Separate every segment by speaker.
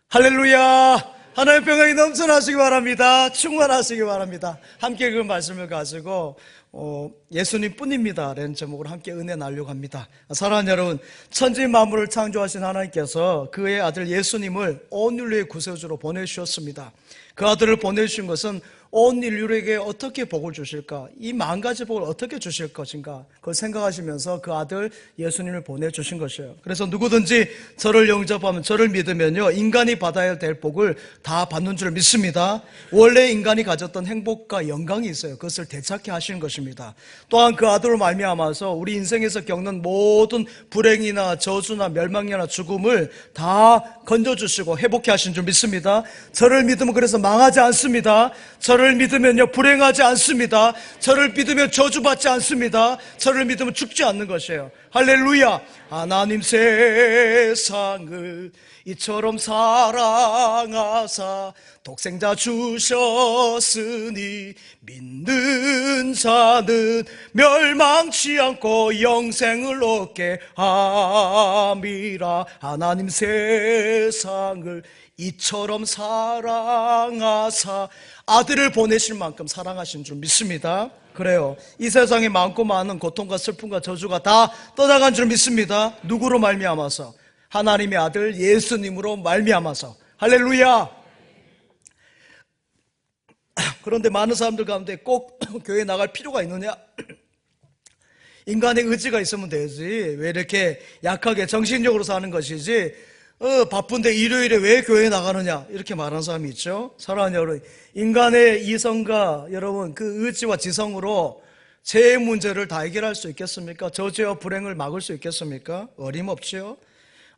Speaker 1: 할렐루야! 하나님의 평강이 넘쳐나시기 바랍니다. 충만하시기 바랍니다. 함께 그 말씀을 가지고 예수님 뿐입니다 라는 제목으로 함께 은혜 나누려고 합니다. 사랑하는 여러분, 천지 만물을 창조하신 하나님께서 그의 아들 예수님을 온 인류의 구세주로 보내주셨습니다. 그 아들을 보내주신 것은 온 인류에게 어떻게 복을 주실까, 이 만 가지 복을 어떻게 주실 것인가, 그걸 생각하시면서 그 아들 예수님을 보내주신 것이에요. 그래서 누구든지 저를 영접하면, 저를 믿으면요, 인간이 받아야 될 복을 다 받는 줄 믿습니다. 원래 인간이 가졌던 행복과 영광이 있어요. 그것을 되찾게 하시는 것입니다. 또한 그 아들로 말미암아서 우리 인생에서 겪는 모든 불행이나 저주나 멸망이나 죽음을 다 건져주시고 회복해 하신 줄 믿습니다. 저를 믿으면 그래서 망하지 않습니다. 저를 믿으면요, 불행하지 않습니다. 저를 믿으면 저주받지 않습니다. 저를 믿으면 죽지 않는 것이에요. 할렐루야! 하나님 세상을 이처럼 사랑하사 독생자 주셨으니 믿는 자는 멸망치 않고 영생을 얻게 함이라. 하나님 세상을 이처럼 사랑하사 아들을 보내실 만큼 사랑하신 줄 믿습니다. 그래요. 이 세상에 많고 많은 고통과 슬픔과 저주가 다 떠나간 줄 믿습니다. 누구로 말미암아서? 하나님의 아들 예수님으로 말미암아서. 할렐루야! 그런데 많은 사람들 가운데 꼭 교회에 나갈 필요가 있느냐? 인간의 의지가 있으면 되지, 왜 이렇게 약하게 정신적으로 사는 것이지, 바쁜데 일요일에 왜 교회에 나가느냐, 이렇게 말하는 사람이 있죠. 사랑하는 여러분, 인간의 이성과 여러분 그 의지와 지성으로 죄의 문제를 다 해결할 수 있겠습니까? 저주와 불행을 막을 수 있겠습니까? 어림없지요.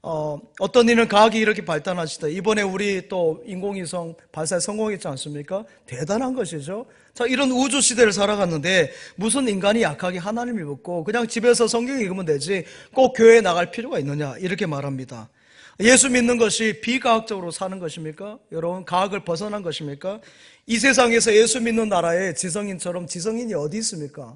Speaker 1: 어떤 이는 과학이 이렇게 발달하시다. 이번에 우리 또 인공위성 발사에 성공했지 않습니까? 대단한 것이죠. 자, 이런 우주 시대를 살아갔는데 무슨 인간이 약하게 하나님을 믿고 그냥 집에서 성경 읽으면 되지 꼭 교회에 나갈 필요가 있느냐, 이렇게 말합니다. 예수 믿는 것이 비과학적으로 사는 것입니까? 여러분, 과학을 벗어난 것입니까? 이 세상에서 예수 믿는 나라에 지성인처럼 지성인이 어디 있습니까?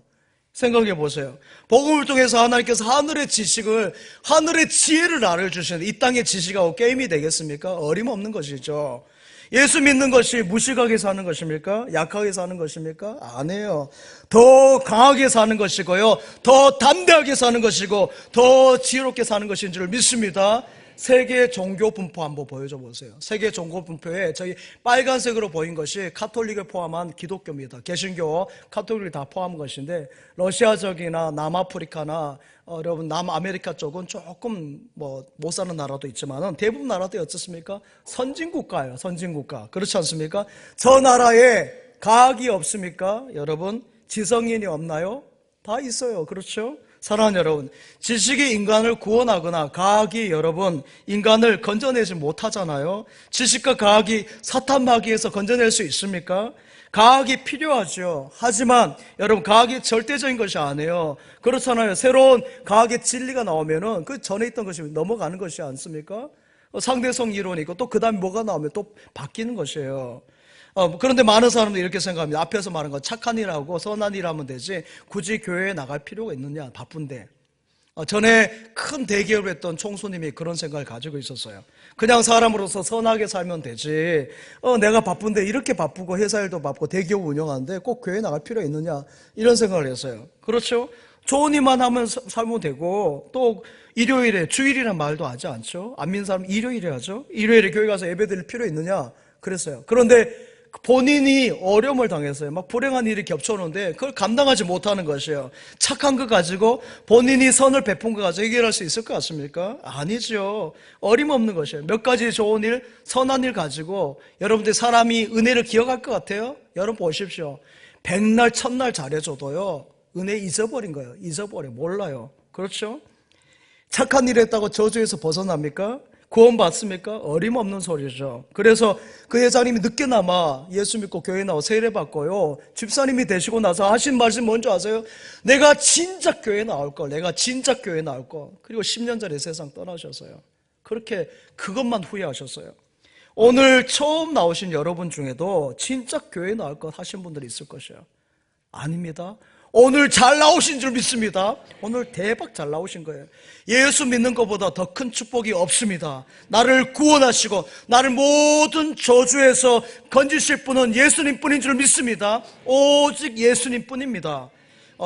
Speaker 1: 생각해 보세요. 복음을 통해서 하나님께서 하늘의 지식을, 하늘의 지혜를 알려주시는데 이 땅의 지식하고 게임이 되겠습니까? 어림없는 것이죠. 예수 믿는 것이 무식하게 사는 것입니까? 약하게 사는 것입니까? 아니에요. 더 강하게 사는 것이고요, 더 담대하게 사는 것이고 더 지혜롭게 사는 것인 줄 믿습니다. 세계 종교 분포 한번 보여줘 보세요. 세계 종교 분포에 저희 빨간색으로 보인 것이 카톨릭을 포함한 기독교입니다. 개신교, 카톨릭을 다 포함한 것인데 러시아적이나 남아프리카나 여러분 남아메리카 쪽은 조금 못 사는 나라도 있지만은 대부분 나라들이 어떻습니까? 선진국가예요. 선진국가. 그렇지 않습니까? 저 나라에 과학이 없습니까? 여러분, 지성인이 없나요? 다 있어요. 그렇죠? 사랑하는 여러분, 지식이 인간을 구원하거나 과학이 여러분 인간을 건져내지 못하잖아요. 지식과 과학이 사탄 마귀에서 건져낼 수 있습니까? 과학이 필요하죠. 하지만 여러분, 과학이 절대적인 것이 아니에요. 그렇잖아요. 새로운 과학의 진리가 나오면은 그 전에 있던 것이 넘어가는 것이 않습니까? 상대성 이론이 있고 또 그 다음에 뭐가 나오면 또 바뀌는 것이에요. 그런데 많은 사람들이 이렇게 생각합니다. 앞에서 말한 거 착한 일하고 선한 일 하면 되지 굳이 교회에 나갈 필요가 있느냐, 바쁜데. 전에 큰 대기업을 했던 총수님이 그런 생각을 가지고 있었어요. 그냥 사람으로서 선하게 살면 되지 내가 바쁜데 이렇게 바쁘고 회사 일도 바쁘고 대기업 운영하는데 꼭 교회에 나갈 필요가 있느냐, 이런 생각을 했어요. 그렇죠? 좋은 일만 하면 살면 되고 또 일요일에 주일이란 말도 하지 않죠. 안 믿는 사람 일요일에 하죠. 일요일에 교회 가서 예배 드릴 필요 있느냐 그랬어요. 그런데 본인이 어려움을 당했어요. 막 불행한 일이 겹쳐오는데 그걸 감당하지 못하는 것이에요. 착한 거 가지고 본인이 선을 베푼 거 가지고 해결할 수 있을 것 같습니까? 아니죠. 어림없는 것이에요. 몇 가지 좋은 일, 선한 일 가지고 여러분들 사람이 은혜를 기억할 것 같아요? 여러분 보십시오. 백날 첫날 잘해줘도요 은혜 잊어버린 거예요. 잊어버려, 몰라요. 그렇죠? 착한 일 했다고 저주에서 벗어납니까? 구원 받습니까? 어림없는 소리죠. 그래서 그 회장님이 늦게나마 예수 믿고 교회 나와 세례 받고요, 집사님이 되시고 나서 하신 말씀 뭔지 아세요? 내가 진짜 교회 나올 걸, 내가 진짜 교회 나올 걸. 그리고 10년 전에 세상 떠나셨어요. 그렇게 그것만 후회하셨어요. 오늘 처음 나오신 여러분 중에도 진짜 교회 나올 것 하신 분들이 있을 것이에요. 아닙니다. 오늘 잘 나오신 줄 믿습니다. 오늘 대박 잘 나오신 거예요. 예수 믿는 것보다 더 큰 축복이 없습니다. 나를 구원하시고 나를 모든 저주에서 건지실 분은 예수님 뿐인 줄 믿습니다. 오직 예수님 뿐입니다.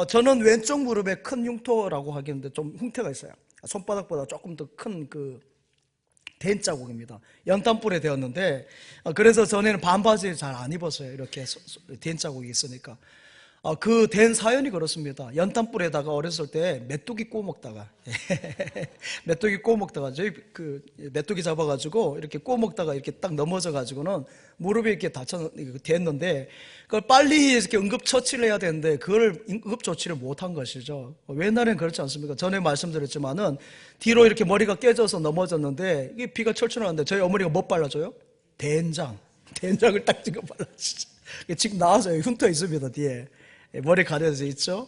Speaker 1: 저는 왼쪽 무릎에 큰 흉터라고 하겠는데 좀 흉터가 있어요. 손바닥보다 조금 더 큰 된 자국입니다. 연탄불에 되었는데, 그래서 전에는 반바지 잘 안 입었어요. 이렇게 된 자국이 있으니까. 그 된 사연이 그렇습니다. 연탄불에다가 어렸을 때 메뚜기 구워 먹다가 메뚜기 구워 먹다가 저희 메뚜기 잡아가지고 이렇게 구워 먹다가 이렇게 딱 넘어져가지고는 무릎에 이렇게 됐는데, 그걸 빨리 이렇게 응급처치를 해야 되는데 그걸 응급조치를 못한 것이죠. 옛날엔 그렇지 않습니까? 전에 말씀드렸지만은 뒤로 이렇게 머리가 깨져서 넘어졌는데 이게 피가 철철 나는데 저희 어머니가 뭐 발라줘요? 된장을 딱 찍어 발라주죠. 지금 나와서 흉터 있습니다. 뒤에 머리 가려져 있죠.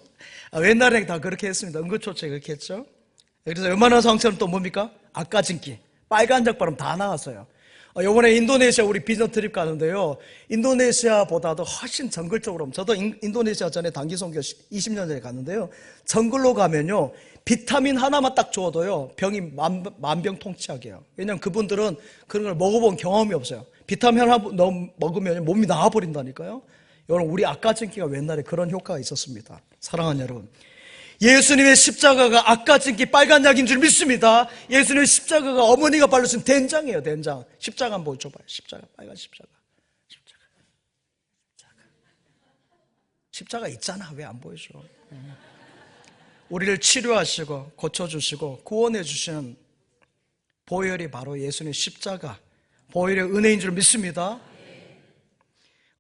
Speaker 1: 옛날엔 다 그렇게 했습니다. 응급조치 그렇게 했죠. 그래서 웬만한 상처는 또 뭡니까? 앞가짐기, 빨간 적바람 다 나왔어요. 이번에 인도네시아 우리 비전 트립 가는데요, 인도네시아보다도 훨씬 정글적으로, 저도 인도네시아 전에 단기 선교 20년 전에 갔는데요, 정글로 가면요 비타민 하나만 딱 주어도요 병이 만병통치약이에요. 왜냐하면 그분들은 그런 걸 먹어본 경험이 없어요. 비타민 하나 먹으면 몸이 나아버린다니까요. 여러분, 우리 앞가짐기가 옛날에 그런 효과가 있었습니다. 사랑하는 여러분, 예수님의 십자가가 앞가짐기 빨간 약인 줄 믿습니다. 예수님의 십자가가 어머니가 바르신 된장이에요. 된장. 십자가 한번 보여줘봐요. 십자가, 빨간 십자가 있잖아. 왜 안 보여줘? 우리를 치료하시고 고쳐주시고 구원해 주시는 보혈이 바로 예수님의 십자가, 보혈의 은혜인 줄 믿습니다.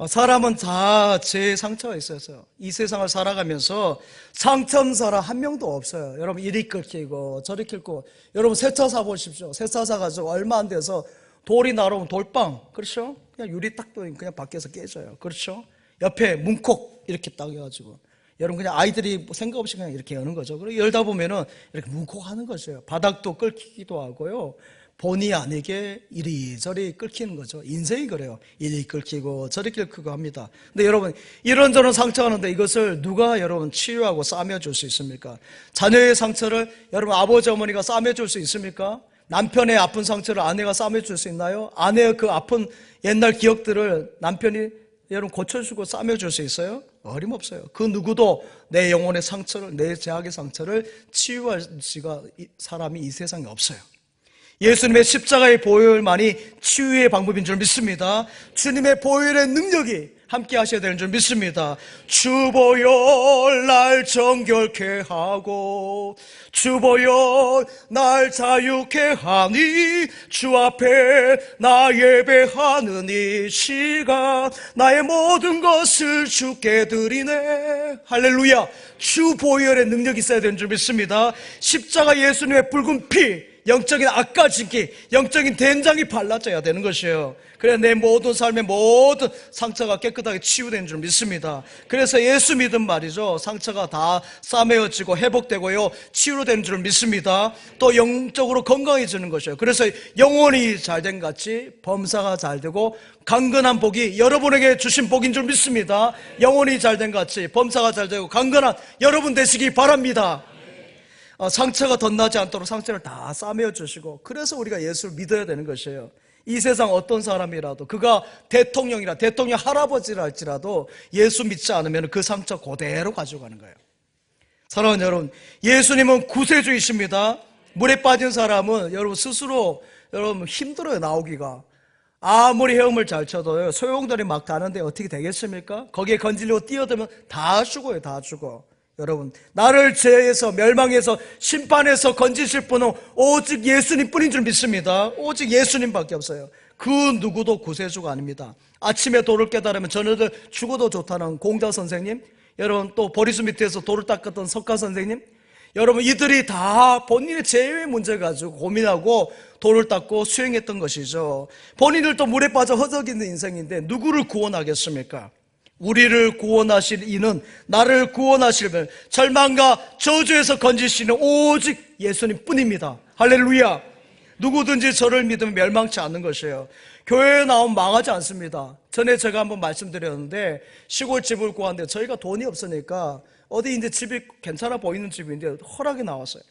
Speaker 1: 사람은 다 제 상처가 있어서 이 세상을 살아가면서 상처 없는 사람 한 명도 없어요. 여러분, 이리 끓이고 저리 끓고, 여러분 새 차 사보십시오. 새 차 사가지고 얼마 안 돼서 돌이 날아오면 돌빵, 그렇죠? 그냥 유리 딱 그냥 밖에서 깨져요. 그렇죠? 옆에 문콕 이렇게 딱 해가지고, 여러분 그냥 아이들이 생각 없이 그냥 이렇게 여는 거죠. 그리고 열다 보면은 이렇게 문콕 하는 거죠. 바닥도 끓기도 하고요, 본의 아니게 이리저리 끓이는 거죠. 인생이 그래요. 이리 끓이고 저리 끓이고 합니다. 근데 여러분, 이런저런 상처가 하는데 이것을 누가 여러분 치유하고 싸매줄 수 있습니까? 자녀의 상처를 여러분 아버지 어머니가 싸매줄 수 있습니까? 남편의 아픈 상처를 아내가 싸매줄 수 있나요? 아내의 그 아픈 옛날 기억들을 남편이 여러분 고쳐주고 싸매줄 수 있어요? 어림없어요. 그 누구도 내 영혼의 상처를, 내 죄악의 상처를 치유할 사람이 이 세상에 없어요. 예수님의 십자가의 보혈만이 치유의 방법인 줄 믿습니다. 주님의 보혈의 능력이 함께 하셔야 되는 줄 믿습니다. 주 보혈 날 정결케 하고 주 보혈 날 자유케 하니 주 앞에 나 예배하는 이 시간 나의 모든 것을 주께 드리네. 할렐루야. 주 보혈의 능력이 있어야 되는 줄 믿습니다. 십자가 예수님의 붉은 피, 영적인 앞가짐기, 영적인 된장이 발라져야 되는 것이에요. 그래야 내 모든 삶의 모든 상처가 깨끗하게 치유되는 줄 믿습니다. 그래서 예수 믿음 말이죠, 상처가 다 싸매어지고 회복되고요 치유되는 줄 믿습니다. 또 영적으로 건강해지는 것이에요. 그래서 영혼이 잘된 같이 범사가 잘되고 강건한 복이 여러분에게 주신 복인 줄 믿습니다. 영혼이 잘된 같이 범사가 잘되고 강건한 여러분 되시기 바랍니다. 상처가 덧나지 않도록 상처를 다 싸매어 주시고, 그래서 우리가 예수를 믿어야 되는 것이에요. 이 세상 어떤 사람이라도, 그가 대통령 할아버지라 할지라도 예수 믿지 않으면 그 상처 그대로 가지고 가는 거예요. 사랑하는 여러분, 예수님은 구세주이십니다. 물에 빠진 사람은 여러분 스스로 여러분 힘들어요. 나오기가 아무리 헤엄을 잘 쳐도요 소용돌이 막 가는데 어떻게 되겠습니까? 거기에 건지려고 뛰어들면 다 죽어요. 다 죽어. 여러분, 나를 죄에서 멸망에서 심판에서 건지실 분은 오직 예수님 뿐인 줄 믿습니다. 오직 예수님밖에 없어요. 그 누구도 구세주가 아닙니다. 아침에 돌을 깨달으면 저녁에 죽어도 좋다는 공자 선생님, 여러분 또 보리수 밑에서 돌을 닦았던 석가 선생님, 여러분 이들이 다 본인의 죄의 문제 가지고 고민하고 돌을 닦고 수행했던 것이죠. 본인들도 물에 빠져 허덕이는 인생인데 누구를 구원하겠습니까? 우리를 구원하실 이는, 나를 구원하실 분, 절망과 저주에서 건지시는 오직 예수님 뿐입니다. 할렐루야. 누구든지 저를 믿으면 멸망치 않는 것이에요. 교회에 나오면 망하지 않습니다. 전에 제가 한번 말씀드렸는데 시골집을 구하는데 저희가 돈이 없으니까 어디 이제 집이 괜찮아 보이는 집인데 허락이 나왔어요.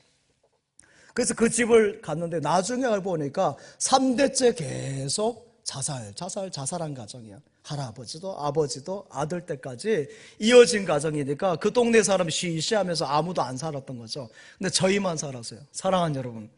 Speaker 1: 그래서 그 집을 갔는데 나중에 알고 보니까 3대째 계속 자살한 가정이야. 할아버지도 아버지도 아들 때까지 이어진 가정이니까 그 동네 사람이 시시하면서 아무도 안 살았던 거죠. 근데 저희만 살았어요. 사랑하는 여러분,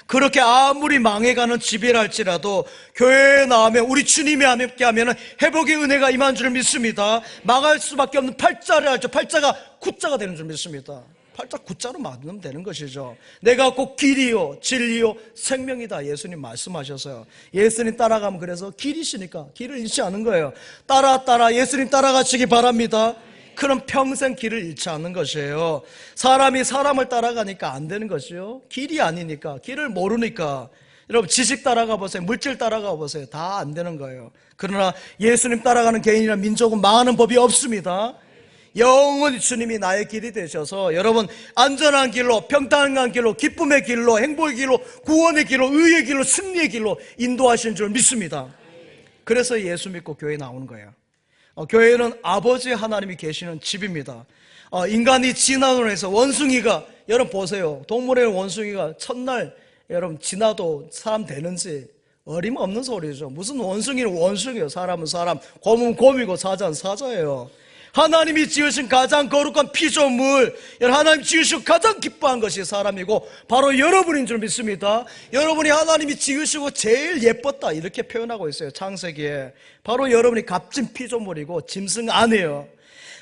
Speaker 1: 그렇게 아무리 망해가는 집이라 할지라도 교회에 나오면 우리 주님이 함께 하면 회복의 은혜가 임한 줄 믿습니다. 망할 수밖에 없는 팔자를 알죠. 팔자가 구자가 되는 줄 믿습니다. 팔자 구자로 만들면 되는 것이죠. 내가 곧 길이요 진리요 생명이다, 예수님 말씀하셨어요. 예수님 따라가면 그래서 길이시니까 길을 잃지 않은 거예요. 따라 예수님 따라가시기 바랍니다. 그럼 평생 길을 잃지 않는 것이에요. 사람이 사람을 따라가니까 안 되는 것이요. 길이 아니니까, 길을 모르니까. 여러분, 지식 따라가 보세요. 물질 따라가 보세요. 다 안 되는 거예요. 그러나 예수님 따라가는 개인이나 민족은 망하는 법이 없습니다. 영원히 주님이 나의 길이 되셔서 여러분 안전한 길로, 평탄한 길로, 기쁨의 길로, 행복의 길로, 구원의 길로, 의의 길로, 승리의 길로 인도하신 줄 믿습니다. 그래서 예수 믿고 교회에 나오는 거예요. 교회는 아버지 하나님이 계시는 집입니다. 인간이 진화론을 해서 원숭이가, 여러분 보세요, 동물의 원숭이가 첫날 여러분 지나도 사람 되는지 어림없는 소리죠. 무슨 원숭이는 원숭이에요. 사람은 사람, 곰은 곰이고 사자는 사자예요. 하나님이 지으신 가장 거룩한 피조물, 하나님 지으시고 가장 기뻐한 것이 사람이고 바로 여러분인 줄 믿습니다. 여러분이 하나님이 지으시고 제일 예뻤다 이렇게 표현하고 있어요. 창세기에. 바로 여러분이 값진 피조물이고 짐승 아니에요.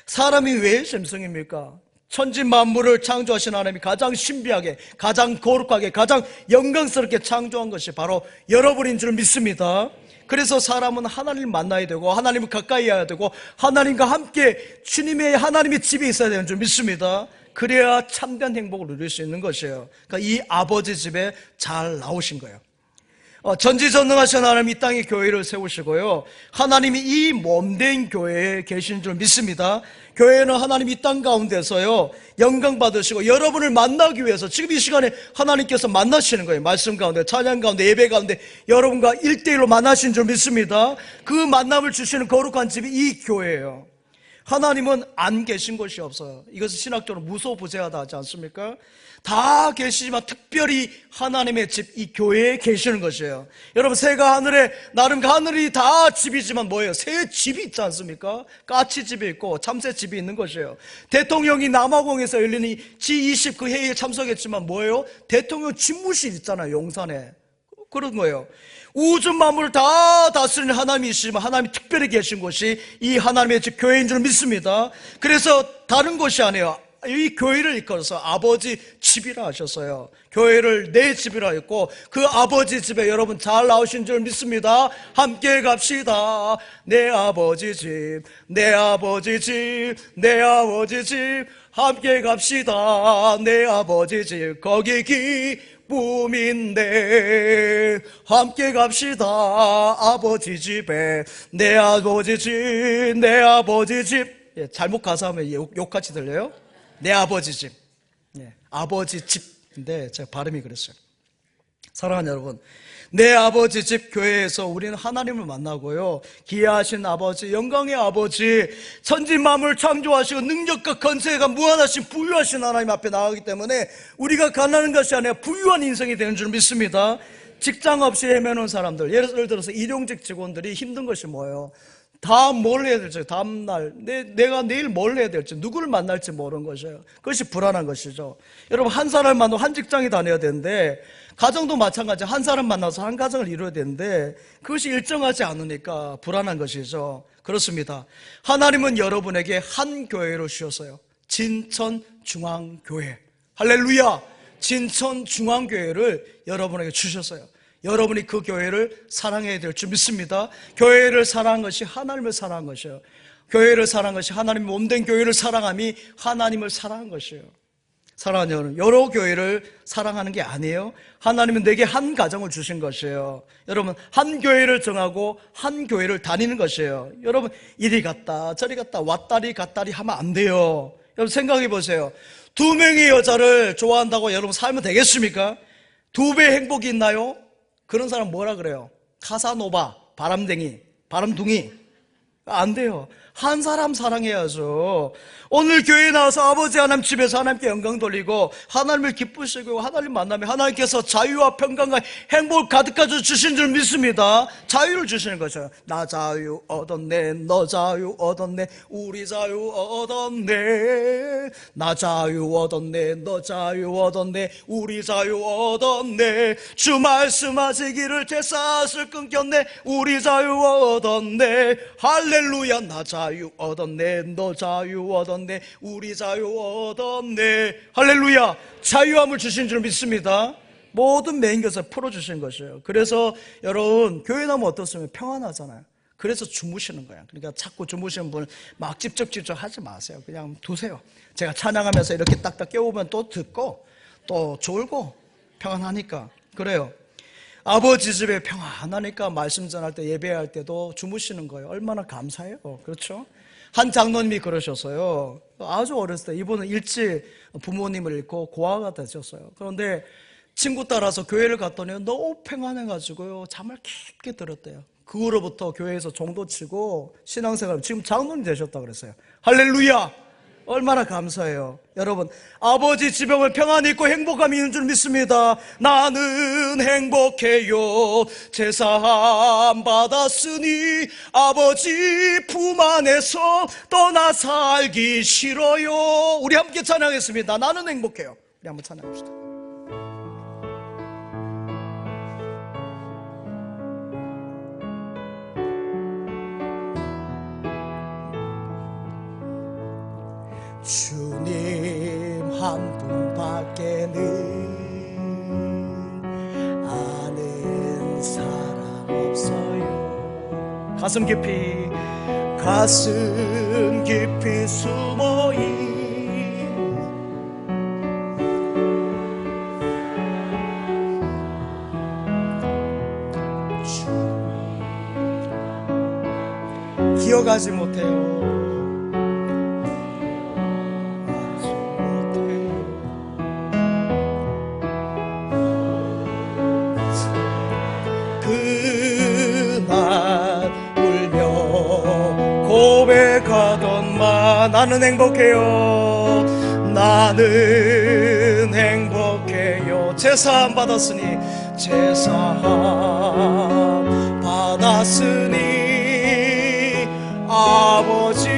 Speaker 1: 사람이 왜 짐승입니까? 천지 만물을 창조하신 하나님이 가장 신비하게, 가장 거룩하게, 가장 영광스럽게 창조한 것이 바로 여러분인 줄 믿습니다. 그래서 사람은 하나님을 만나야 되고 하나님을 가까이 해야 되고 하나님과 함께 주님의 하나님의 집에 있어야 되는 줄 믿습니다. 그래야 참된 행복을 누릴 수 있는 것이에요. 그러니까 이 아버지 집에 잘 나오신 거예요. 전지전능하신 하나님 이 땅에 교회를 세우시고요, 하나님이 이 몸된 교회에 계신 줄 믿습니다. 교회는 하나님 이 땅 가운데서요 영광 받으시고 여러분을 만나기 위해서 지금 이 시간에 하나님께서 만나시는 거예요. 말씀 가운데, 찬양 가운데, 예배 가운데 여러분과 1대1로 만나신 줄 믿습니다. 그 만남을 주시는 거룩한 집이 이 교회예요. 하나님은 안 계신 곳이 없어요. 이것은 신학적으로 무소부재하다 하지 않습니까? 다 계시지만 특별히 하나님의 집, 이 교회에 계시는 것이에요. 여러분, 새가 하늘에, 나름 하늘이 다 집이지만 뭐예요? 새 집이 있지 않습니까? 까치집이 있고 참새집이 있는 것이에요. 대통령이 남아공에서 열리는 G20 그 회의에 참석했지만 뭐예요? 대통령 집무실 있잖아요, 용산에. 그런 거예요. 우주 만물을 다 다스리는 하나님이시지만 하나님이 특별히 계신 곳이 이 하나님의 집 교회인 줄 믿습니다. 그래서 다른 곳이 아니에요. 이 교회를 이끌어서 아버지 집이라 하셨어요. 교회를 내 집이라 했고 그 아버지 집에 여러분 잘 나오신 줄 믿습니다. 함께 갑시다. 내 아버지 집, 내 아버지 집, 내 아버지 집, 함께 갑시다. 내 아버지 집, 거기 기쁨인데 함께 갑시다. 아버지 집에, 내 아버지 집, 내 아버지 집. 잘못 가사하면 욕같이 들려요? 내 아버지 집, 아버지 집인데 제가 발음이 그랬어요. 사랑하는 여러분, 내 아버지 집 교회에서 우리는 하나님을 만나고요, 기이하신 아버지, 영광의 아버지, 천지 만물 창조하시고 능력과 건세가 무한하신 부유하신 하나님 앞에 나가기 때문에 우리가 가난한 것이 아니라 부유한 인생이 되는 줄 믿습니다. 직장 없이 헤매는 사람들, 예를 들어서 일용직 직원들이 힘든 것이 뭐예요? 다음 뭘 해야 될지, 다음날 내가 내일 뭘 해야 될지, 누구를 만날지 모르는 것이에요. 그것이 불안한 것이죠. 여러분, 한 사람을 만나고 한 직장에 다녀야 되는데, 가정도 마찬가지, 한 사람 만나서 한 가정을 이루어야 되는데 그것이 일정하지 않으니까 불안한 것이죠. 그렇습니다. 하나님은 여러분에게 한 교회를 주셨어요. 진천중앙교회. 할렐루야. 진천중앙교회를 여러분에게 주셨어요. 여러분이 그 교회를 사랑해야 될 줄 믿습니다. 교회를 사랑한 것이 하나님을 사랑한 것이에요. 교회를 사랑한 것이 하나님의 몸된 교회를 사랑함이 하나님을 사랑한 것이에요. 사랑하는 여러분, 여러 교회를 사랑하는 게 아니에요. 하나님은 내게 한 가정을 주신 것이에요. 여러분, 한 교회를 정하고 한 교회를 다니는 것이에요. 여러분, 이리 갔다 저리 갔다 왔다리 갔다리 하면 안 돼요. 여러분, 생각해 보세요. 2명의 여자를 좋아한다고 여러분 살면 되겠습니까? 2배 행복이 있나요? 그런 사람 뭐라 그래요? 카사노바, 바람둥이. 안 돼요. 한 사람 사랑해야죠. 오늘 교회에 나와서 아버지 하나님 집에서 하나님께 영광 돌리고 하나님을 기쁘시고 하나님 만나면 하나님께서 자유와 평강과 행복을 가득하게 주신 줄 믿습니다. 자유를 주시는 거죠. 나 자유 얻었네, 너 자유 얻었네, 우리 자유 얻었네. 나 자유 얻었네, 너 자유 얻었네, 우리 자유 얻었네. 주 말씀하시기를 제 쌀을 끊겼네, 우리 자유 얻었네. 할렐루야. 나 자유 얻었네, 너 자유 얻었네, 우리 자유 얻었네. 할렐루야. 자유함을 주신 줄 믿습니다. 모든 메인 것을 풀어주신 것이에요. 그래서 여러분 교회 나면 어떻습니까? 평안하잖아요. 그래서 주무시는 거예요. 그러니까 자꾸 주무시는 분을 막 직접 하지 마세요. 그냥 두세요. 제가 찬양하면서 이렇게 딱딱 깨우면 또 듣고 또 졸고 평안하니까. 그래요. 아버지 집에 평안하니까 말씀 전할 때 예배할 때도 주무시는 거예요. 얼마나 감사해요. 그렇죠? 한 장로님이 그러셨어요. 아주 어렸을 때 이분은 일찍 부모님을 잃고 고아가 되셨어요. 그런데 친구 따라서 교회를 갔더니 너무 평안해가지고요 잠을 깊게 들었대요. 그 후로부터 교회에서 종도 치고 신앙생활, 지금 장로님 되셨다고 그랬어요. 할렐루야. 얼마나 감사해요. 여러분 아버지 집에 오면 평안이 있고 행복감이 있는 줄 믿습니다. 나는 행복해요. 제사함 받았으니 아버지 품 안에서 떠나 살기 싫어요. 우리 함께 찬양하겠습니다. 나는 행복해요. 우리 한번 찬양합시다. 주님 한 분밖에는 아는 사람 없어요. 가슴 깊이 숨어있는 주 기억하지 못해요. 고백하던만 나는 행복해요. 나는 행복해요. 제사함 받았으니 제사함 받았으니 아버지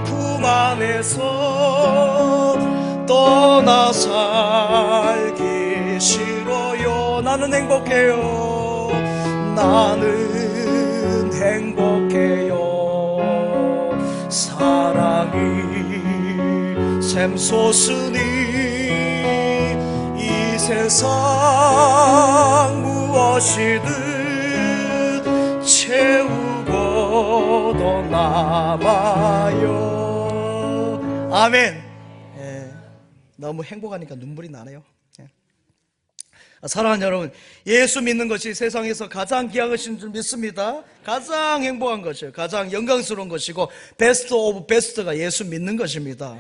Speaker 1: 품 안에서 떠나 살기 싫어요. 나는 행복해요. 나는 행복해요. 사랑이 샘솟으니 이 세상 무엇이든 채우고도 남아요. 아멘. 너무 행복하니까 눈물이 나네요. 사랑하는 여러분, 예수 믿는 것이 세상에서 가장 귀한 것인 줄 믿습니다. 가장 행복한 것이에요. 가장 영광스러운 것이고 베스트 오브 베스트가 예수 믿는 것입니다.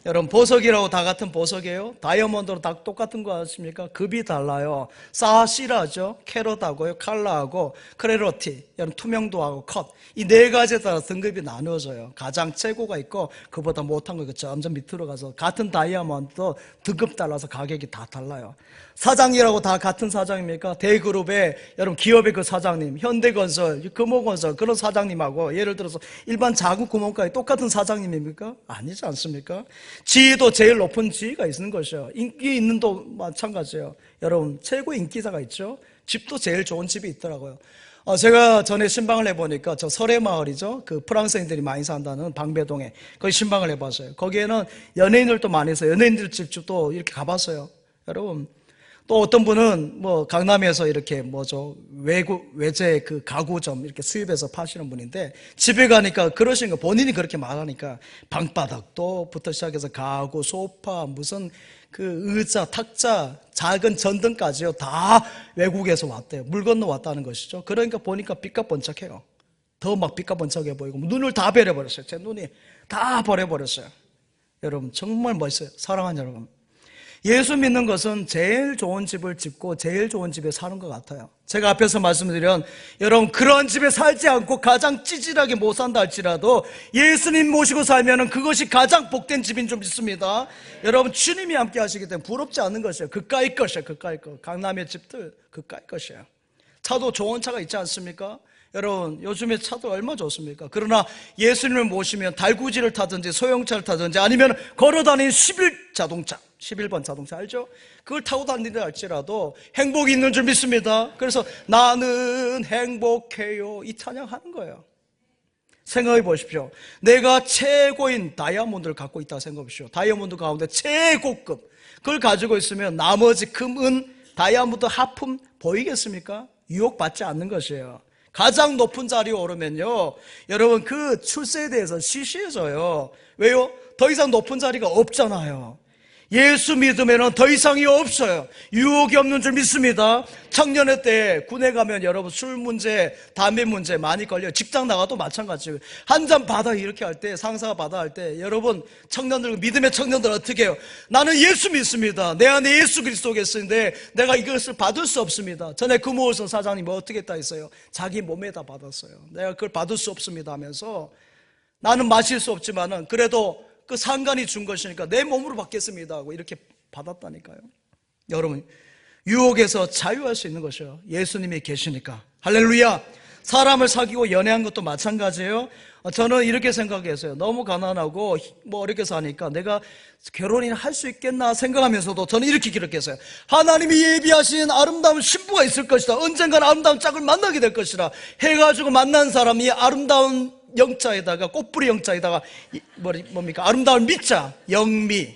Speaker 1: 여러분 보석이라고 다 같은 보석이에요? 다이아몬드로 다 똑같은 거 아십니까? 급이 달라요. 사시라죠. 캐럿하고요, 칼라하고 크레로티, 여러분 투명도하고 컷, 이 네 가지에 따라 등급이 나누어져요. 가장 최고가 있고 그보다 못한 거 점점 밑으로 가서 같은 다이아몬드도 등급 달라서 가격이 다 달라요. 사장이라고 다 같은 사장입니까? 대그룹의 여러분 기업의 그 사장님, 현대건설, 금호건설 그런 사장님하고 예를 들어서 일반 작은 구멍가게 똑같은 사장님입니까? 아니지 않습니까? 지위도 제일 높은 지위가 있는 것이요. 인기 있는 도 마찬가지예요. 여러분 최고 인기자가 있죠. 집도 제일 좋은 집이 있더라고요. 제가 전에 신방을 해보니까 저 설해마을이죠. 그 프랑스인들이 많이 산다는 방배동에 거기 신방을 해봤어요. 거기에는 연예인들도 많이 있어요. 연예인들 집도 이렇게 가봤어요. 여러분 또 어떤 분은 뭐 강남에서 이렇게 외제 그 가구점 이렇게 수입해서 파시는 분인데 집에 가니까 그러신 거 본인이 그렇게 말하니까 방바닥도부터 시작해서 가구, 소파, 무슨 그 의자, 탁자, 작은 전등까지요 다 외국에서 왔대요. 물 건너 왔다는 것이죠. 그러니까 보니까 삐까번쩍해요. 더 막 삐까번쩍해 보이고 눈을 다 버려버렸어요. 제 눈이 다 버려버렸어요. 여러분 정말 멋있어요. 사랑하는 여러분, 예수 믿는 것은 제일 좋은 집을 짓고 제일 좋은 집에 사는 것 같아요. 제가 앞에서 말씀드린 여러분 그런 집에 살지 않고 가장 찌질하게 못 산다 할지라도 예수님 모시고 살면 그것이 가장 복된 집인 줄 믿습니다. 여러분 주님이 함께 하시기 때문에 부럽지 않는 것이에요. 그까이 것이에요. 그까이 것. 강남의 집들 그까이 것이에요. 차도 좋은 차가 있지 않습니까? 여러분 요즘에 차도 얼마나 좋습니까? 그러나 예수님을 모시면 달구지를 타든지 소형차를 타든지 아니면 걸어다니는 11번 자동차 알죠? 그걸 타고 다니다 할지라도 행복이 있는 줄 믿습니다. 그래서 나는 행복해요 이 찬양하는 거예요. 생각해 보십시오. 내가 최고인 다이아몬드를 갖고 있다고 생각해 보십시오. 다이아몬드 가운데 최고급 그걸 가지고 있으면 나머지 금은 다이아몬드 하품 보이겠습니까? 유혹받지 않는 것이에요. 가장 높은 자리에 오르면요 여러분 그 출세에 대해서 시시해져요. 왜요? 더 이상 높은 자리가 없잖아요. 예수 믿으면 더 이상이 없어요. 유혹이 없는 줄 믿습니다. 청년회 때 군에 가면 여러분 술 문제, 담배 문제 많이 걸려요. 직장 나가도 마찬가지예요. 한 잔 받아 이렇게 할 때, 상사가 받아 할 때 여러분 청년들, 믿음의 청년들 어떻게 해요? 나는 예수 믿습니다. 내 안에 예수 그리스도가 있는데 내가 이것을 받을 수 없습니다. 전에 금호선 사장님이 어떻게 했다 했어요? 자기 몸에다 받았어요. 내가 그걸 받을 수 없습니다 하면서 나는 마실 수 없지만은 그래도 그 상관이 준 것이니까 내 몸으로 받겠습니다 하고 이렇게 받았다니까요. 여러분 유혹에서 자유할 수 있는 것이요 예수님이 계시니까. 할렐루야. 사람을 사귀고 연애한 것도 마찬가지예요. 저는 이렇게 생각했어요. 너무 가난하고 뭐 어렵게 사니까 내가 결혼이나 할 수 있겠나 생각하면서도 저는 이렇게 기록했어요. 하나님이 예비하신 아름다운 신부가 있을 것이다. 언젠간 아름다운 짝을 만나게 될 것이다 해가지고 만난 사람이 아름다운 영자에다가 꽃뿌리 영자에다가 뭡니까? 아름다운 미자 영미.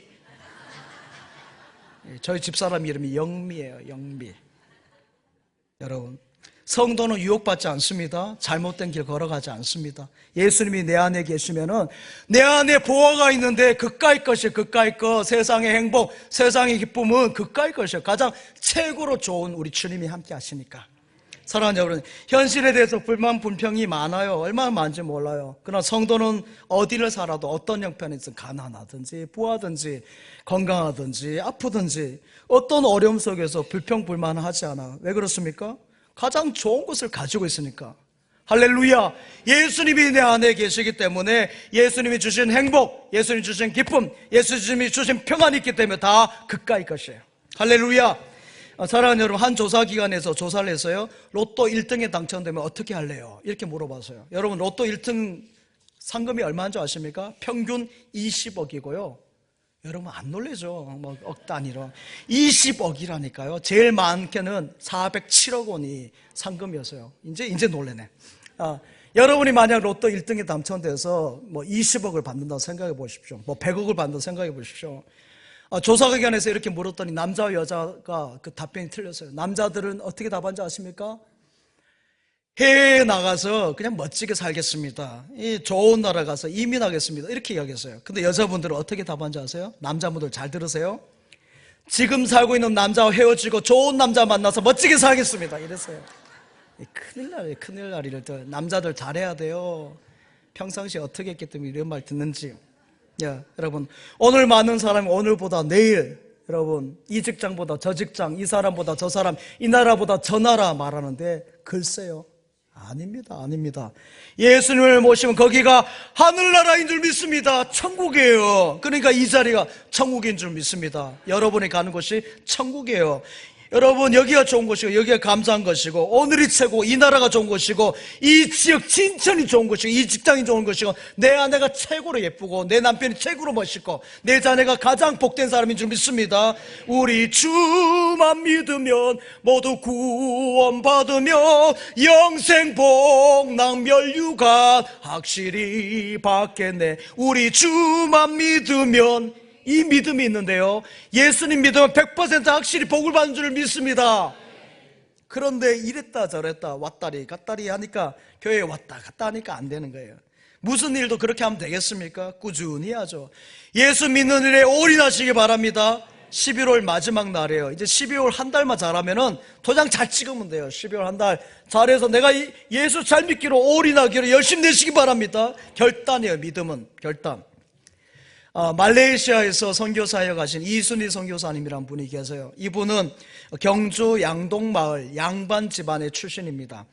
Speaker 1: 저희 집사람 이름이 영미예요. 영미. 여러분 성도는 유혹받지 않습니다. 잘못된 길 걸어가지 않습니다. 예수님이 내 안에 계시면은 내 안에 보화가 있는데 그까이 것이에요. 그까이 것. 세상의 행복, 세상의 기쁨은 그까이 것이에요. 가장 최고로 좋은 우리 주님이 함께 하시니까. 사랑하는 여러분, 현실에 대해서 불만 불평이 많아요. 얼마나 많은지 몰라요. 그러나 성도는 어디를 살아도 어떤 형편이든 가난하든지 부하든지 건강하든지 아프든지 어떤 어려움 속에서 불평 불만하지 않아. 왜 그렇습니까? 가장 좋은 것을 가지고 있으니까. 할렐루야. 예수님이 내 안에 계시기 때문에 예수님이 주신 행복, 예수님이 주신 기쁨, 예수님이 주신 평안이 있기 때문에 다 그까이 것이에요. 할렐루야. 사랑하는 여러분, 한 조사기관에서 조사를 했어요. 로또 1등에 당첨되면 어떻게 할래요? 이렇게 물어봤어요. 여러분 로또 1등 상금이 얼마인 줄 아십니까? 평균 20억이고요 여러분 안 놀라죠? 뭐 억 단위로 20억이라니까요 제일 많게는 407억 원이 상금이었어요. 이제 놀래네. 여러분이 만약 로또 1등에 당첨돼서 뭐 20억을 받는다고 생각해 보십시오. 뭐 100억을 받는다고 생각해 보십시오. 조사기관에서 이렇게 물었더니 남자와 여자가 그 답변이 틀렸어요. 남자들은 어떻게 답한지 아십니까? 해외에 나가서 그냥 멋지게 살겠습니다. 이 좋은 나라 가서 이민하겠습니다. 이렇게 이야기했어요. 근데 여자분들은 어떻게 답한지 아세요? 남자분들 잘 들으세요. 지금 살고 있는 남자와 헤어지고 좋은 남자 만나서 멋지게 살겠습니다. 이랬어요. 큰일 날 일을 남자들 잘해야 돼요. 평상시에 어떻게 했기 때문에 이런 말 듣는지. 여러분 오늘 많은 사람이 오늘보다 내일 여러분 이 직장보다 저 직장, 이 사람보다 저 사람, 이 나라보다 저 나라 말하는데 글쎄요 아닙니다. 예수님을 모시면 거기가 하늘나라인 줄 믿습니다. 천국이에요. 그러니까 이 자리가 천국인 줄 믿습니다. 여러분이 가는 곳이 천국이에요. 여러분 여기가 좋은 것이고 여기가 감사한 것이고 오늘이 최고, 이 나라가 좋은 것이고 이 지역 진천이 좋은 것이고 이 직장이 좋은 것이고 내 아내가 최고로 예쁘고 내 남편이 최고로 멋있고 내 자녀가 가장 복된 사람인 줄 믿습니다. 우리 주만 믿으면 모두 구원받으며 영생 복락 멸류관 확실히 받겠네. 우리 주만 믿으면 이 믿음이 있는데요 예수님 믿으면 100% 확실히 복을 받는 줄 믿습니다. 그런데 이랬다 저랬다 왔다리 갔다리 하니까 교회에 왔다 갔다 하니까 안 되는 거예요. 무슨 일도 그렇게 하면 되겠습니까? 꾸준히 하죠. 예수 믿는 일에 올인하시기 바랍니다. 11월 마지막 날이에요. 이제 12월 한 달만 잘하면은 도장 잘 찍으면 돼요. 12월 한 달 잘해서 내가 예수 잘 믿기로 올인하기로 열심히 내시기 바랍니다. 결단이에요. 믿음은 결단. 말레이시아에서 선교사에 가신 이순희 선교사님이라는 분이 계세요. 이분은 경주 양동마을 양반 집안의 출신입니다.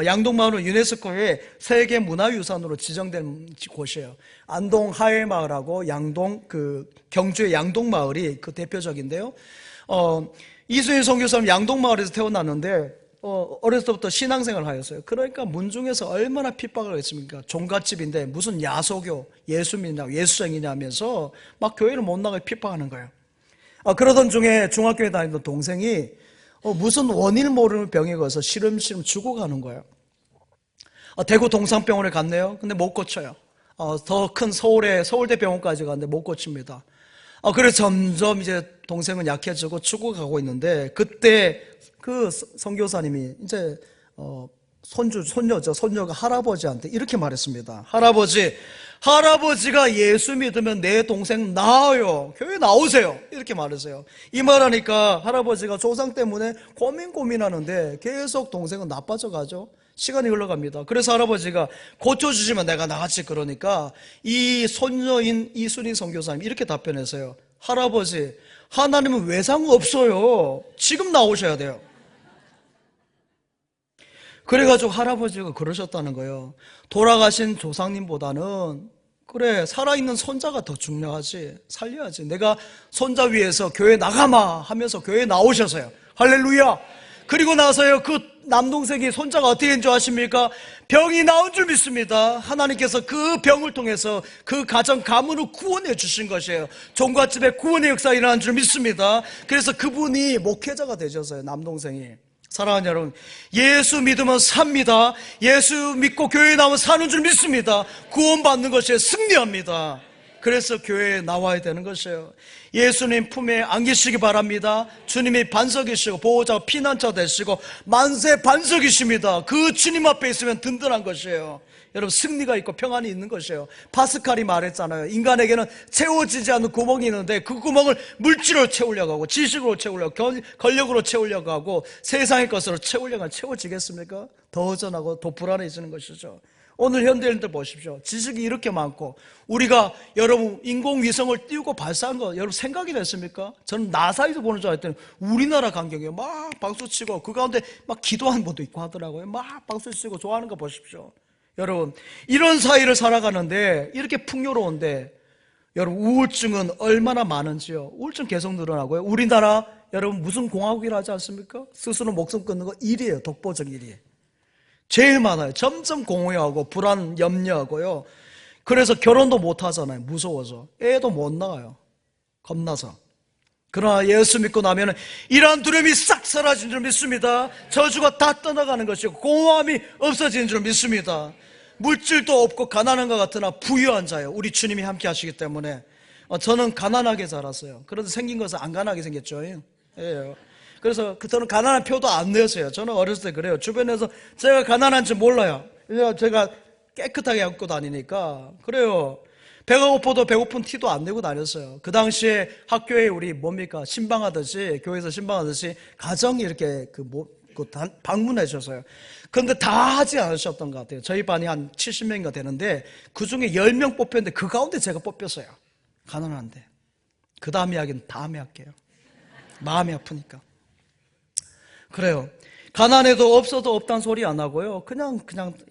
Speaker 1: 양동마을은 유네스코의 세계문화유산으로 지정된 곳이에요. 안동 하회마을하고 양동, 경주의 양동마을이 그 대표적인데요. 이순희 선교사님 양동마을에서 태어났는데, 어렸을 때부터 신앙생활을 하였어요. 그러니까 문중에서 얼마나 핍박을 했습니까? 종갓집인데 무슨 야소교, 예수민이냐, 예수생이냐 하면서 막 교회를 못 나가게 핍박하는 거예요. 그러던 중에 중학교에 다니던 동생이 무슨 원인 모르는 병에 걸려서 시름시름 죽어가는 거예요. 대구 동산병원에 갔네요. 근데 못 고쳐요. 더 큰 서울대 병원까지 갔는데 못 고칩니다. 그래서 점점 이제 동생은 약해지고 죽어가고 있는데, 그때 그 선교사님이 이제 손녀가 할아버지한테 이렇게 말했습니다. 할아버지가 예수 믿으면 내 동생 나아요. 교회 나오세요. 이렇게 말했어요. 이 말하니까 할아버지가 조상 때문에 고민하는데 계속 동생은 나빠져 가죠. 시간이 흘러갑니다. 그래서 할아버지가 고쳐주시면 내가 나같이, 그러니까 이 손녀인 이순희 선교사님이 이렇게 답변했어요. 할아버지, 하나님은 외상 없어요. 지금 나오셔야 돼요. 그래가지고 할아버지가 그러셨다는 거예요. 돌아가신 조상님보다는 그래, 살아있는 손자가 더 중요하지. 살려야지. 내가 손자 위해서 교회 나가마 하면서 교회 나오셔서요. 할렐루야. 그리고 나서요, 그 남동생이 손자가 어떻게 된 줄 아십니까? 병이 나은 줄 믿습니다. 하나님께서 그 병을 통해서 그 가정 가문을 구원해 주신 것이에요. 종갓집에 구원의 역사가 일어난 줄 믿습니다. 그래서 그분이 목회자가 되셨어요. 남동생이. 사랑하는 여러분, 예수 믿으면 삽니다. 예수 믿고 교회에 나오면 사는 줄 믿습니다. 구원받는 것이 승리합니다. 그래서 교회에 나와야 되는 것이에요. 예수님 품에 안기시기 바랍니다. 주님이 반석이시고 보호자 피난처 되시고 만세 반석이십니다. 그 주님 앞에 있으면 든든한 것이에요. 여러분, 승리가 있고 평안이 있는 것이에요. 파스칼이 말했잖아요. 인간에게는 채워지지 않는 구멍이 있는데 그 구멍을 물질로 채우려고 하고 지식으로 채우려고 하고 권력으로 채우려고 하고 세상의 것으로 채우려고 하면 채워지겠습니까? 더 허전하고 더 불안해지는 것이죠. 오늘 현대인들 보십시오. 지식이 이렇게 많고 우리가 여러분 인공위성을 띄우고 발사한 거 여러분 생각이 됐습니까? 저는 나사에서 보는 줄 알았더니 우리나라 강경이에요. 막 박수치고 그 가운데 막 기도하는 분도 있고 하더라고요. 막 박수치고 좋아하는 거 보십시오. 여러분, 이런 사회를 살아가는데 이렇게 풍요로운데 여러분 우울증은 얼마나 많은지요. 우울증 계속 늘어나고요. 우리나라 여러분 무슨 공화국이라 하지 않습니까? 스스로 목숨 끊는 거 1위에요. 독보적 1위. 제일 많아요. 점점 공허하고 불안, 염려하고요. 그래서 결혼도 못 하잖아요. 무서워서. 애도 못 낳아요. 겁나서. 그러나 예수 믿고 나면 이러한 두려움이 싹 사라진 줄 믿습니다. 저주가 다 떠나가는 것이고 공허함이 없어지는 줄 믿습니다. 물질도 없고 가난한 것 같으나 부유한 자예요. 우리 주님이 함께 하시기 때문에. 저는 가난하게 자랐어요. 그래도 생긴 것은 안 가난하게 생겼죠. 예. 그래서 저는 가난한 표도 안 내었어요. 저는 어렸을 때 그래요. 주변에서 제가 가난한지 몰라요. 제가 깨끗하게 입고 다니니까. 그래요. 배가 고파도 배고픈 티도 안 내고 다녔어요. 그 당시에 학교에 우리 뭡니까? 신방하듯이, 교회에서 신방하듯이 가정이 이렇게 방문해 주셨어요. 그런데 다 하지 않으셨던 것 같아요. 저희 반이 한 70명인가 되는데 그 중에 10명 뽑혔는데 그 가운데 제가 뽑혔어요. 가난한데. 그 다음 이야기는 다음에 할게요. 마음이 아프니까. 그래요. 가난해도 없어도 없다는 소리 안 하고요. 그냥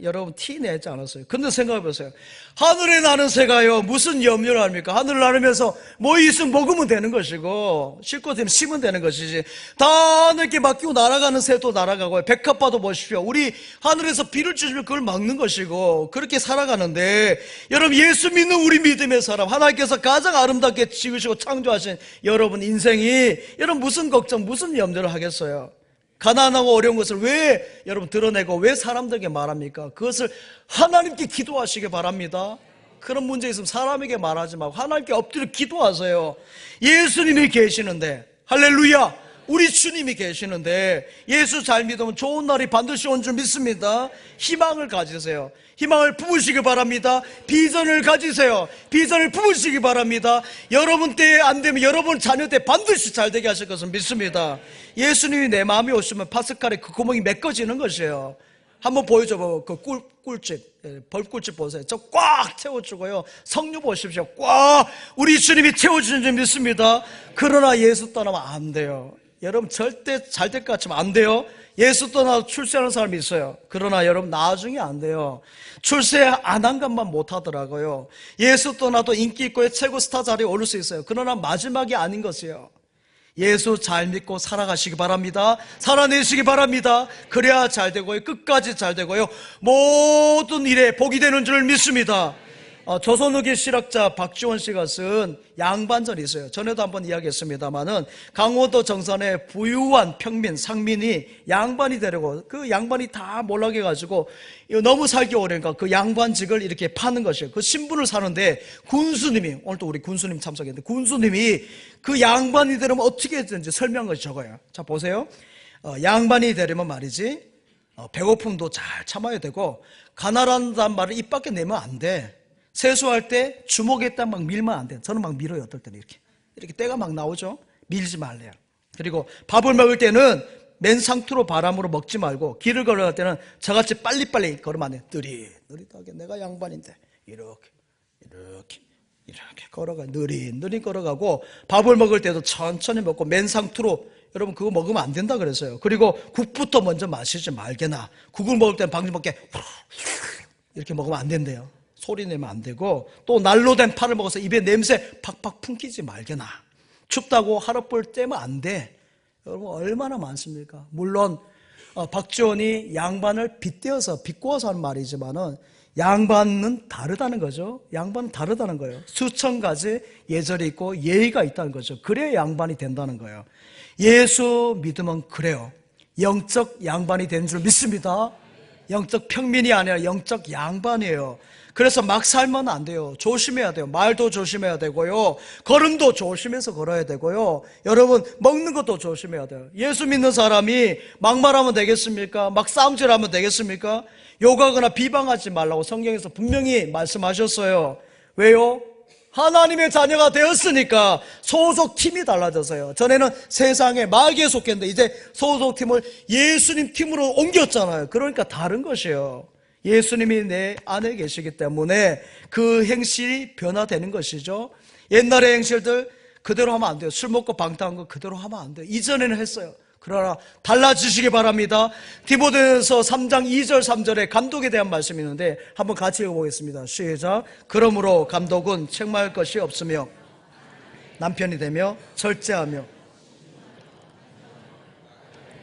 Speaker 1: 여러분 티 내지 않았어요. 근데 생각해 보세요. 하늘에 나는 새가요, 무슨 염려를 합니까? 하늘을 나르면서 뭐 있으면 먹으면 되는 것이고, 싣고 심으면 되는 것이지. 다 하늘께 맡기고 날아가는 새도 날아가고요. 백합화도 보십시오. 우리 하늘에서 비를 주시면 그걸 막는 것이고, 그렇게 살아가는데, 여러분 예수 믿는 우리 믿음의 사람, 하나님께서 가장 아름답게 지으시고 창조하신 여러분 인생이, 여러분 무슨 걱정, 무슨 염려를 하겠어요? 가난하고 어려운 것을 왜 여러분 드러내고 왜 사람들에게 말합니까? 그것을 하나님께 기도하시기 바랍니다. 그런 문제 있으면 사람에게 말하지 말고 하나님께 엎드려 기도하세요. 예수님이 계시는데, 할렐루야, 우리 주님이 계시는데 예수 잘 믿으면 좋은 날이 반드시 온 줄 믿습니다. 희망을 가지세요. 희망을 품으시기 바랍니다. 비전을 가지세요. 비전을 품으시기 바랍니다. 여러분 때에 안 되면 여러분 자녀 때 반드시 잘 되게 하실 것을 믿습니다. 예수님이 내 마음에 오시면 파스칼의 그 구멍이 메꿔지는 것이에요. 한번 보여줘봐. 그 꿀집, 벌꿀집 보세요. 저 꽉 채워주고요. 석류 보십시오. 꽉 우리 주님이 채워주는 줄 믿습니다. 그러나 예수 떠나면 안 돼요. 여러분 절대 잘 될 것 같지만 안 돼요. 예수 떠나서 출세하는 사람이 있어요. 그러나 여러분 나중에 안 돼요. 출세 안 한 것만 못하더라고요. 예수 떠나도 인기 있고 최고 스타 자리에 오를 수 있어요. 그러나 마지막이 아닌 것이에요. 예수 잘 믿고 살아가시기 바랍니다. 살아내시기 바랍니다. 그래야 잘 되고요. 끝까지 잘 되고요. 모든 일에 복이 되는 줄 믿습니다. 조선후기 실학자 박지원 씨가 쓴 양반전이 있어요. 전에도 한번 이야기했습니다마는 강원도 정선의 부유한 평민, 상민이 양반이 되려고 그 양반이 다 몰락해가지고 너무 살기 어려우니까 그 양반직을 이렇게 파는 것이에요. 그 신분을 사는데 군수님이, 오늘도 우리 군수님 참석했는데 군수님이 그 양반이 되려면 어떻게 되는지 설명한 것이 적어요. 자, 보세요. 양반이 되려면 말이지, 배고픔도 잘 참아야 되고, 가난하다는 말을 입 밖에 내면 안 돼. 세수할 때 주먹에다 막 밀면 안 돼요. 저는 막 밀어요. 어떨 때는 이렇게 때가 막 나오죠. 밀지 말래요. 그리고 밥을 먹을 때는 맨 상투로 바람으로 먹지 말고, 길을 걸어갈 때는 저같이 빨리빨리 걸으면 안 돼요. 느릿하게 내가 양반인데 이렇게 걸어가, 느릿 걸어가고, 밥을 먹을 때도 천천히 먹고 맨 상투로. 여러분 그거 먹으면 안 된다 그랬어요. 그리고 국부터 먼저 마시지 말게나, 국을 먹을 때는 방금밖에 이렇게 먹으면 안 된대요. 소리 내면 안 되고, 또 날로 된 팔을 먹어서 입에 냄새 팍팍 풍기지 말게나, 춥다고 하룻불 떼면 안 돼. 여러분 얼마나 많습니까? 물론 박지원이 양반을 빗대어서 비꼬아서 하는 말이지만은 양반은 다르다는 거죠. 양반은 다르다는 거예요. 수천 가지 예절이 있고 예의가 있다는 거죠. 그래야 양반이 된다는 거예요. 예수 믿으면 그래요. 영적 양반이 되는 줄 믿습니다. 영적 평민이 아니라 영적 양반이에요. 그래서 막 살면 안 돼요. 조심해야 돼요. 말도 조심해야 되고요. 걸음도 조심해서 걸어야 되고요. 여러분 먹는 것도 조심해야 돼요. 예수 믿는 사람이 막말하면 되겠습니까? 막 싸움질하면 되겠습니까? 욕하거나 비방하지 말라고 성경에서 분명히 말씀하셨어요. 왜요? 하나님의 자녀가 되었으니까 소속팀이 달라져서요. 전에는 세상에 마귀에 속했는데 이제 소속팀을 예수님 팀으로 옮겼잖아요. 그러니까 다른 것이에요. 예수님이 내 안에 계시기 때문에 그 행실이 변화되는 것이죠. 옛날의 행실들 그대로 하면 안 돼요. 술 먹고 방탕한 거 그대로 하면 안 돼요. 이전에는 했어요. 그러나 달라지시기 바랍니다. 디모데전서 3장 2절 3절에 감독에 대한 말씀이 있는데 한번 같이 읽어보겠습니다. 시작. 그러므로 감독은 책망할 것이 없으며 남편이 되며 절제하며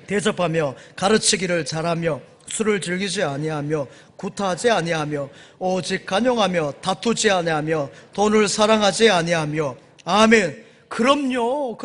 Speaker 1: 대접하며 가르치기를 잘하며 술을 즐기지 아니하며 구타하지 아니하며 오직 간용하며 다투지 아니하며 돈을 사랑하지 아니하며. 아멘. 그럼요.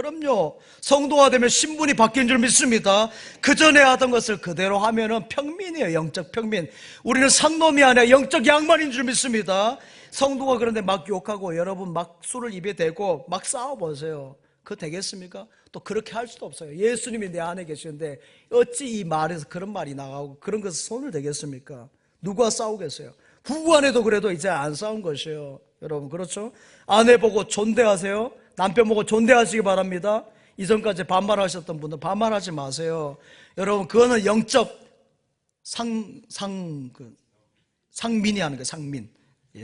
Speaker 1: 성도가 되면 신분이 바뀐 줄 믿습니다. 그 전에 하던 것을 그대로 하면은 평민이에요. 영적 평민. 우리는 상놈이 아니라 영적 양반인 줄 믿습니다. 성도가 그런데 막 욕하고 여러분 막 술을 입에 대고 막 싸워보세요. 그거 되겠습니까? 또 그렇게 할 수도 없어요. 예수님이 내 안에 계시는데 어찌 이 말에서 그런 말이 나가고 그런 것을 손을 대겠습니까? 누가 싸우겠어요? 부부 안에도 그래도 이제 안 싸운 것이에요. 여러분 그렇죠? 아내 보고 존대하세요. 남편 보고 존대하시기 바랍니다. 이전까지 반말하셨던 분들 반말하지 마세요. 여러분 그거는 영적 상민이 하는 거예요. 상민.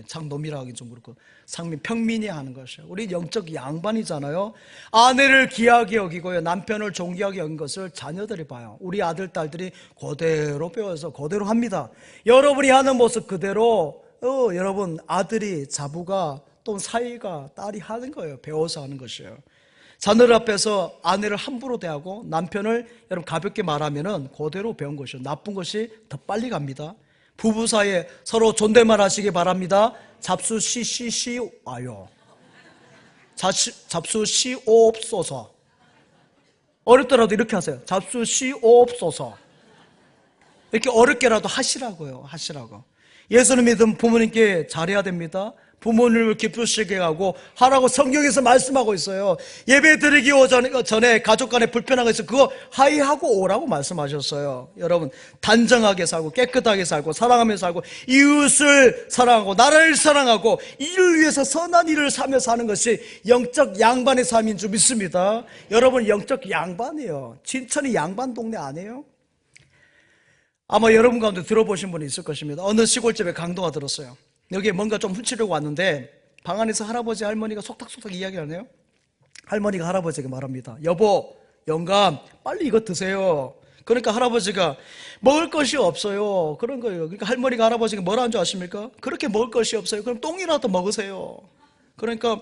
Speaker 1: 상놈이라고 하긴 좀 그렇고 상민, 평민이 하는 것이에요. 우리 영적 양반이잖아요. 아내를 귀하게 여기고요, 남편을 존귀하게 여긴 것을 자녀들이 봐요. 우리 아들, 딸들이 그대로 배워서 그대로 합니다. 여러분이 하는 모습 그대로 여러분 아들이, 자부가, 또 사위가, 딸이 하는 거예요. 배워서 하는 것이에요. 자녀들 앞에서 아내를 함부로 대하고 남편을 여러분 가볍게 말하면은 그대로 배운 것이에요. 나쁜 것이 더 빨리 갑니다. 부부 사이에 서로 존댓말 하시기 바랍니다. 잡수 씨씨씨 와요. 잡수 씨 옵소서. 어렵더라도 이렇게 하세요. 잡수 씨 옵소서. 이렇게 어렵게라도 하시라고요. 하시라고. 예수님 믿음 부모님께 잘해야 됩니다. 부모님을 기쁘시게 하고 하라고 성경에서 말씀하고 있어요. 예배 드리기 전에 가족 간에 불편한 거 있어요. 그거 하이하고 오라고 말씀하셨어요. 여러분 단정하게 살고 깨끗하게 살고 사랑하며 살고 이웃을 사랑하고 나라를 사랑하고 이를 위해서 선한 일을 사며 사는 것이 영적 양반의 삶인 줄 믿습니다. 여러분 영적 양반이에요. 진천이 양반 동네 아니에요? 아마 여러분 가운데 들어보신 분이 있을 것입니다. 어느 시골집에 강도가 들었어요. 여기에 뭔가 좀 훔치려고 왔는데 방 안에서 할아버지 할머니가 속닥속닥 이야기하네요. 할머니가 할아버지에게 말합니다. 여보, 영감, 빨리 이거 드세요. 그러니까 할아버지가 먹을 것이 없어요. 그런 거예요. 그러니까 할머니가 할아버지가 뭐라는 줄 아십니까? 그렇게 먹을 것이 없어요. 그럼 똥이라도 먹으세요. 그러니까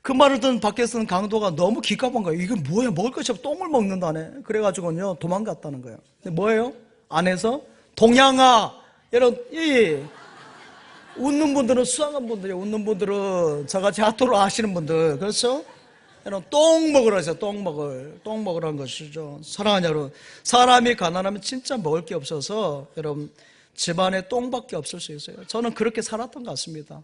Speaker 1: 그 말을 듣는 밖에서는 강도가 너무 기겁한 거예요. 이게 뭐야? 먹을 것이 없어 똥을 먹는다네. 그래가지고요 도망갔다는 거예요. 근데 뭐예요? 안에서 동양아, 여러분, 웃는 분들은 수상한 분들이에요. 웃는 분들은 저같이 핫도를 아시는 분들, 그렇죠? 여러분, 똥 먹으라 했어요. 똥 먹으라는 것이죠. 사랑하는 여러분, 사람이 가난하면 진짜 먹을 게 없어서 여러분 집안에 똥밖에 없을 수 있어요. 저는 그렇게 살았던 것 같습니다.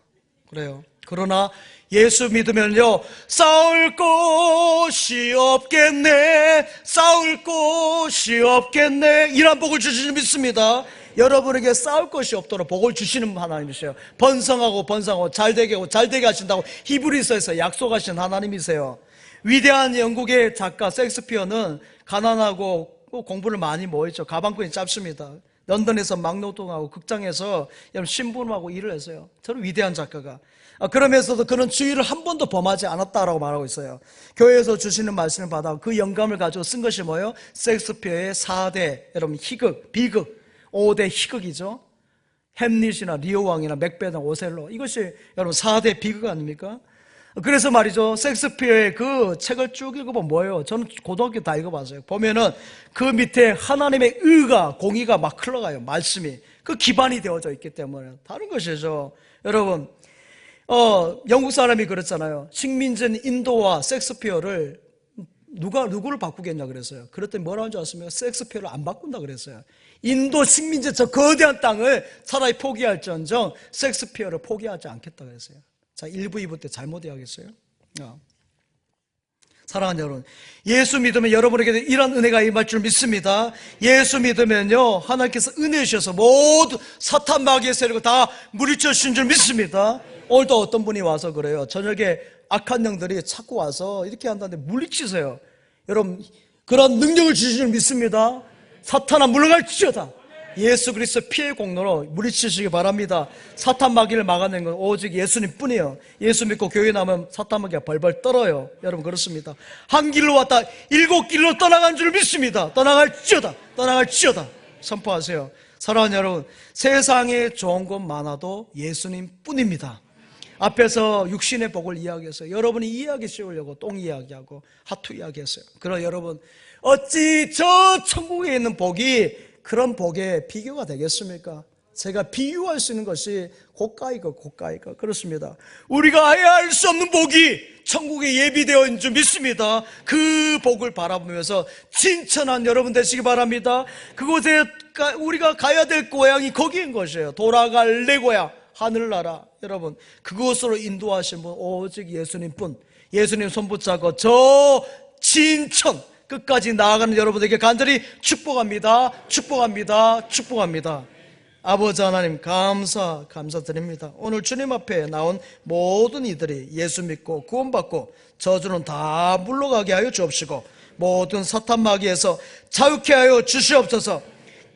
Speaker 1: 그래요. 그러나 예수 믿으면요, 싸울 곳이 없겠네, 싸울 곳이 없겠네, 이런 복을 주시는 믿습니다. 여러분에게 싸울 것이 없도록 복을 주시는 하나님이세요. 번성하고 잘되게 하신다고 히브리서에서 약속하신 하나님이세요. 위대한 영국의 작가 셰익스피어는 가난하고 공부를 많이 못했죠. 가방끈이 짧습니다. 런던에서 막노동하고 극장에서 신부름하고 일을 했어요. 저는 위대한 작가가. 그러면서도 그는 주의를 한 번도 범하지 않았다라고 말하고 있어요. 교회에서 주시는 말씀을 받아 그 영감을 가지고 쓴 것이 뭐예요? 셰익스피어의 4대, 여러분, 희극, 비극, 5대 희극이죠. 햄릿이나 리오왕이나 맥베나 오셀로, 이것이 여러분 4대 비극 아닙니까? 그래서 말이죠, 셰익스피어의 그 책을 쭉 읽어보면 뭐예요? 저는 고등학교 다 읽어봤어요. 보면은 그 밑에 하나님의 의가, 공의가 막 흘러가요. 말씀이 그 기반이 되어져 있기 때문에. 다른 것이죠. 여러분, 영국 사람이 그랬잖아요. 식민지인 인도와 셰익스피어를 누구를 바꾸겠냐 그랬어요. 그랬더니 뭐라는 줄 아십니까? 셰익스피어를 안 바꾼다 그랬어요. 인도 식민지 저 거대한 땅을 차라리 포기할지언정 셰익스피어를 포기하지 않겠다 그랬어요. 자, 1부, 2부 때 잘못 이야기했어요. 사랑하는 여러분, 예수 믿으면 여러분에게 이런 은혜가 임할 줄 믿습니다. 예수 믿으면요, 하나님께서 은혜 주셔서 모두 사탄 마귀의 세력을 다 물리쳐 주신 줄 믿습니다. 오늘도 어떤 분이 와서 그래요. 저녁에 악한 영들이 자꾸 와서 이렇게 한다는데 물리치세요. 여러분, 그런 능력을 주신 줄 믿습니다. 사탄아 물러갈지어다. 예수 그리스도 피의 공로로 물리치시기 바랍니다. 사탄 마귀를 막아낸 건 오직 예수님 뿐이에요. 예수 믿고 교회 나오면 사탄 마귀가 벌벌 떨어요. 여러분, 그렇습니다. 한 길로 왔다 7길로 떠나간 줄 믿습니다. 떠나갈지어다 선포하세요. 사랑하는 여러분, 세상에 좋은 것 많아도 예수님 뿐입니다. 앞에서 육신의 복을 이야기했어요. 여러분이 이야기 씌우려고 똥 이야기하고 하투 이야기했어요. 그러나 여러분, 어찌 저 천국에 있는 복이 그런 복에 비교가 되겠습니까? 제가 비유할 수 있는 것이 고가이고 그렇습니다. 우리가 아예 알 수 없는 복이 천국에 예비되어 있는 줄 믿습니다. 그 복을 바라보면서 진천한 여러분 되시기 바랍니다. 그곳에 우리가 가야 될 고향이 거기인 것이에요. 돌아갈 내 고향, 하늘나라. 여러분, 그곳으로 인도하신 분 오직 예수님뿐. 예수님 손 붙잡고 저 진천 끝까지 나아가는 여러분에게 간절히 축복합니다. 아버지 하나님, 감사드립니다. 오늘 주님 앞에 나온 모든 이들이 예수 믿고 구원받고 저주는 다 물러가게 하여 주옵시고 모든 사탄 마귀에서 자유케 하여 주시옵소서.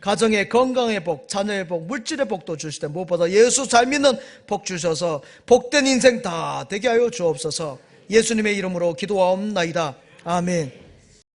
Speaker 1: 가정의 건강의 복, 자녀의 복, 물질의 복도 주시되 무엇보다 예수 잘 믿는 복 주셔서 복된 인생 다 되게 하여 주옵소서. 예수님의 이름으로 기도하옵나이다. 아멘.